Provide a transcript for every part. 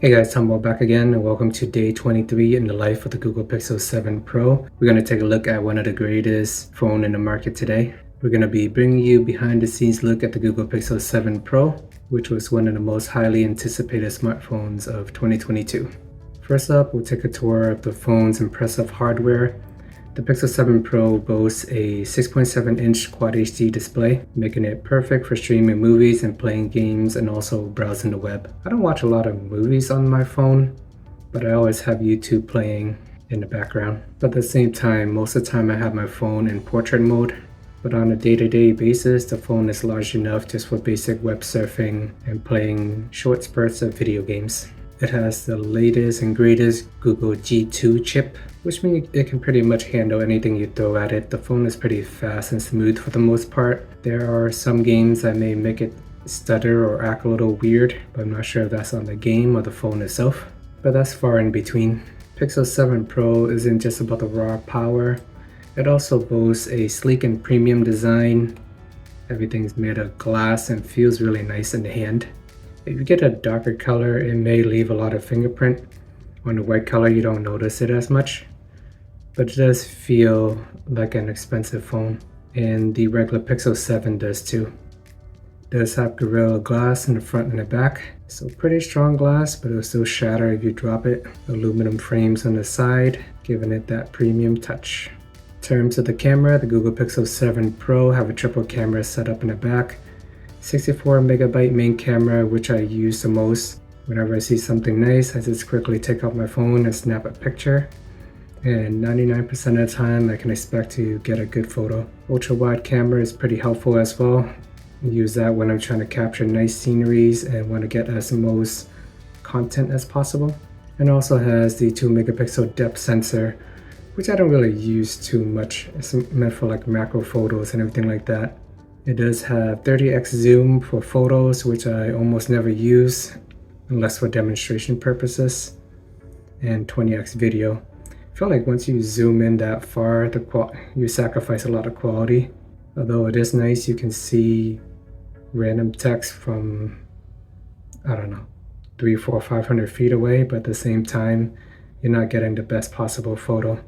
Hey guys, Humble back again and welcome to day 23 in the life of the Google Pixel 7 Pro. We're going to take a look at one of the greatest phone in the market today. We're going to be bringing you behind the scenes look at the Google Pixel 7 Pro, which was one of the most highly anticipated smartphones of 2022. First up, we'll take a tour of the phone's impressive hardware. The Pixel 7 Pro boasts a 6.7-inch Quad HD display, making it perfect for streaming movies and playing games and also browsing the web. I don't watch a lot of movies on my phone, but I always have YouTube playing in the background. But at the same time, most of the time I have my phone in portrait mode. But on a day-to-day basis, the phone is large enough just for basic web surfing and playing short spurts of video games. It has the latest and greatest Google G2 chip, which means it can pretty much handle anything you throw at it. The phone is pretty fast and smooth for the most part. There are some games that may make it stutter or act a little weird, but I'm not sure if that's on the game or the phone itself. But that's far in between. Pixel 7 Pro isn't just about the raw power. It also boasts a sleek and premium design. Everything's made of glass and feels really nice in the hand. If you get a darker color, it may leave a lot of fingerprint. On the white color, you don't notice it as much, but it does feel like an expensive phone, and the regular Pixel 7 does too. It does have Gorilla Glass in the front and the back, so pretty strong glass, but it'll still shatter if you drop it. Aluminum frames on the side, giving it that premium touch. In terms of the camera, the Google Pixel 7 Pro have a triple camera setup in the back. 64 megabyte main camera, which I use the most. Whenever I see something nice, I just quickly take out my phone and snap a picture. And 99% of the time, I can expect to get a good photo. Ultra wide camera is pretty helpful as well. I use that when I'm trying to capture nice sceneries and want to get as most content as possible. And also has the 2 megapixel depth sensor, which I don't really use too much. It's meant for like macro photos and everything like that. It does have 30x zoom for photos, which I almost never use unless for demonstration purposes, and 20x video. I feel like once you zoom in that far, you sacrifice a lot of quality. Although it is nice, you can see random text from, I don't know, 300, 400, 500 feet away, but at the same time, you're not getting the best possible photo.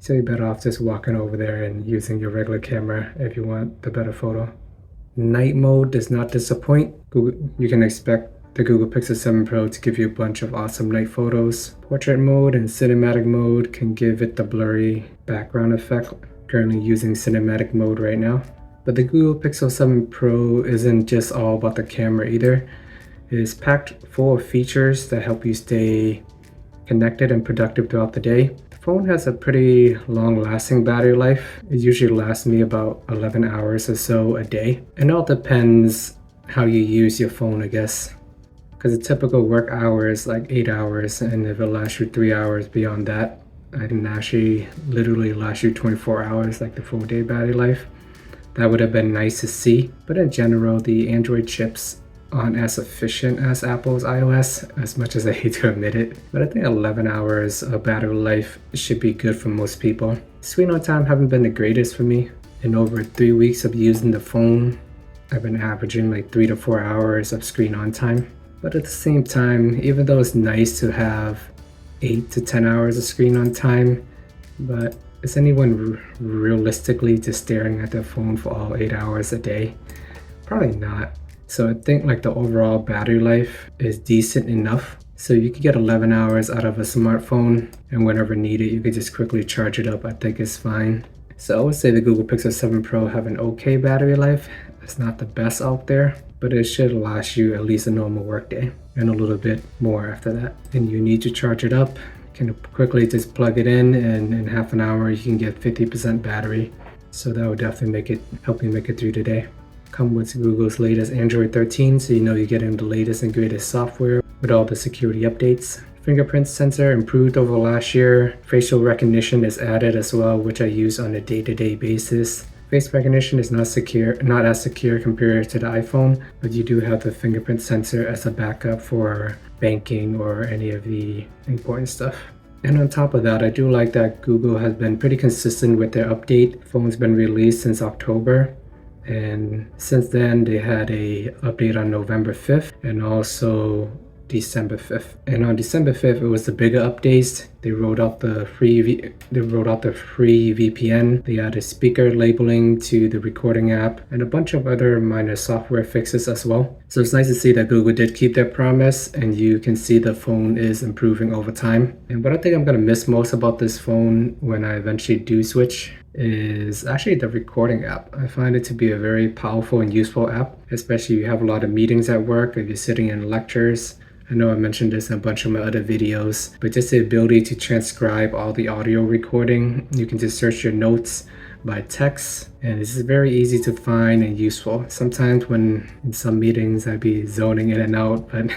So you're better off just walking over there and using your regular camera if you want the better photo. Night mode does not disappoint. You can expect the Google Pixel 7 Pro to give you a bunch of awesome night photos. Portrait mode and cinematic mode can give it the blurry background effect. Currently using cinematic mode right now. But the Google Pixel 7 Pro isn't just all about the camera either. It is packed full of features that help you stay connected and productive throughout the day. The phone has a pretty long-lasting battery life. It usually lasts me about 11 hours or so a day. And it all depends how you use your phone, I guess. Because a typical work hour is like 8 hours, and if it lasts you 3 hours beyond that, I can actually literally last you 24 hours, like the full day battery life. That would have been nice to see. But in general, the Android chips aren't as efficient as Apple's iOS, as much as I hate to admit it. But I think 11 hours of battery life should be good for most people. Screen on time haven't been the greatest for me. In over 3 weeks of using the phone, I've been averaging like 3 to 4 hours of screen on time. But at the same time, even though it's nice to have 8 to 10 hours of screen on time, but is anyone realistically just staring at their phone for all 8 hours a day? Probably not. So I think like the overall battery life is decent enough. So you could get 11 hours out of a smartphone, and whenever needed, you could just quickly charge it up. I think it's fine. So I would say the Google Pixel 7 Pro have an okay battery life. It's not the best out there, but it should last you at least a normal workday and a little bit more after that. And you need to charge it up. You can quickly just plug it in, and in half an hour you can get 50% battery. So that would definitely help you make it through the day. Come with Google's latest Android 13, so you know you're getting the latest and greatest software with all the security updates. Fingerprint sensor improved over last year. Facial recognition is added as well, which I use on a day-to-day basis. Face recognition is not as secure compared to the iPhone, but you do have the fingerprint sensor as a backup for banking or any of the important stuff. And on top of that, I do like that Google has been pretty consistent with their update. The phone's been released since October. And since then, they had a update on November 5th and also December 5th. And on December 5th, it was the bigger updates. They rolled out the free VPN. They added speaker labeling to the recording app and a bunch of other minor software fixes as well. So it's nice to see that Google did keep their promise, and you can see the phone is improving over time. And what I think I'm gonna miss most about this phone when I eventually do switch is actually the recording app. I find it to be a very powerful and useful app, especially if you have a lot of meetings at work, if you're sitting in lectures. I know I mentioned this in a bunch of my other videos, but just the ability to transcribe all the audio recording. You can just search your notes by text, and this is very easy to find and useful. Sometimes when in some meetings I'd be zoning in and out, but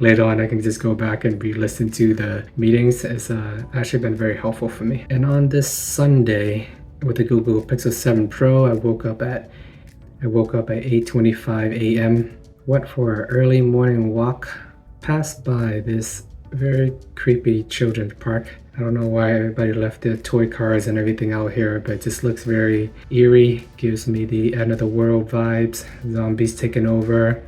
later on I can just go back and re-listen to the meetings. It's actually been very helpful for me. And on this Sunday with the Google Pixel 7 Pro, I woke up at 8:25 a.m. Went for an early morning walk. Passed by this very creepy children's park. I don't know why everybody left their toy cars and everything out here, but it just looks very eerie. Gives me the end of the world vibes. Zombies taking over.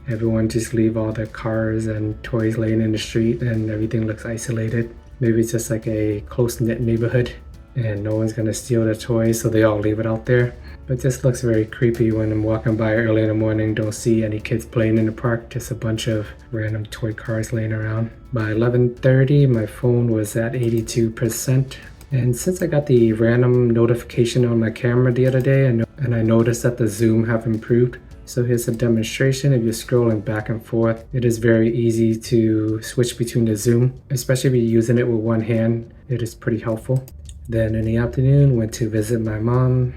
Everyone just leave all their cars and toys laying in the street and everything looks isolated. Maybe it's just like a close-knit neighborhood and no one's gonna steal their toys, so they all leave it out there. But this looks very creepy when I'm walking by early in the morning, don't see any kids playing in the park, just a bunch of random toy cars laying around. By 11:30, my phone was at 82%. And since I got the random notification on my camera the other day, and I noticed that the zoom have improved. So here's a demonstration. If you're scrolling back and forth, it is very easy to switch between the zoom, especially if you're using it with one hand. It is pretty helpful. Then in the afternoon, went to visit my mom.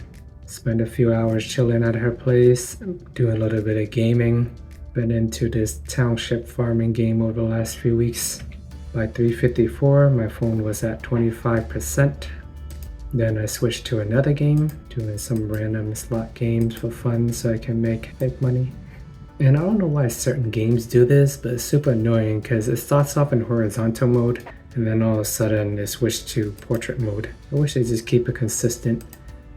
Spent a few hours chilling at her place, doing a little bit of gaming. Been into this township farming game over the last few weeks. By 3:54, my phone was at 25%. Then I switched to another game, doing some random slot games for fun so I can make fake money. And I don't know why certain games do this, but it's super annoying because it starts off in horizontal mode and then all of a sudden it switched to portrait mode. I wish they just keep it consistent,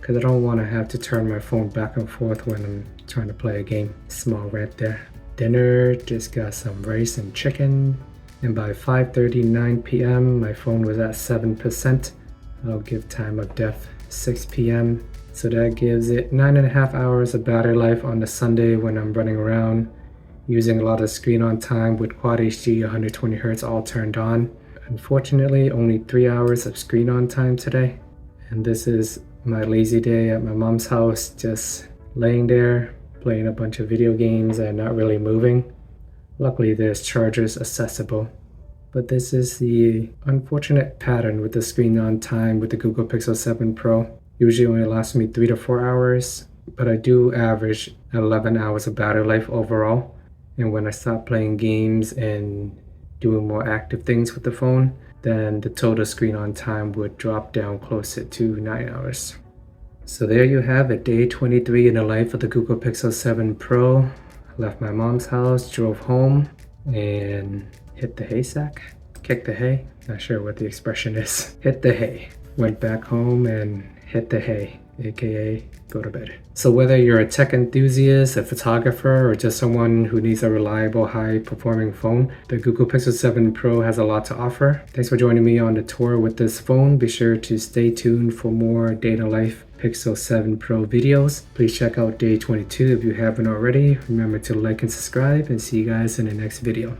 because I don't want to have to turn my phone back and forth when I'm trying to play a game. Small rant there. Dinner, just got some rice and chicken. And by 5:39 p.m. my phone was at 7%. I'll give time of death 6 p.m. So that gives it 9.5 hours of battery life on the Sunday when I'm running around, using a lot of screen on time with Quad HD 120 Hz all turned on. Unfortunately, only 3 hours of screen on time today. And this is my lazy day at my mom's house, just laying there, playing a bunch of video games and not really moving. Luckily there's chargers accessible. But this is the unfortunate pattern with the screen on time with the Google Pixel 7 Pro. Usually only lasts me 3 to 4 hours, but I do average 11 hours of battery life overall. And when I stop playing games and doing more active things with the phone, then the total screen on time would drop down closer to 9 hours. So there you have it, day 23 in the life of the Google Pixel 7 Pro. Left my mom's house, drove home, and hit the haystack, kicked the hay. Not sure what the expression is. Hit the hay. Went back home and hit the hay, aka go to bed. So whether you're a tech enthusiast, a photographer, or just someone who needs a reliable, high-performing phone, the Google Pixel 7 Pro has a lot to offer. Thanks for joining me on the tour with this phone. Be sure to stay tuned for more Data Life Pixel 7 Pro videos. Please check out day 22 if you haven't already. Remember to like and subscribe, and see you guys in the next video.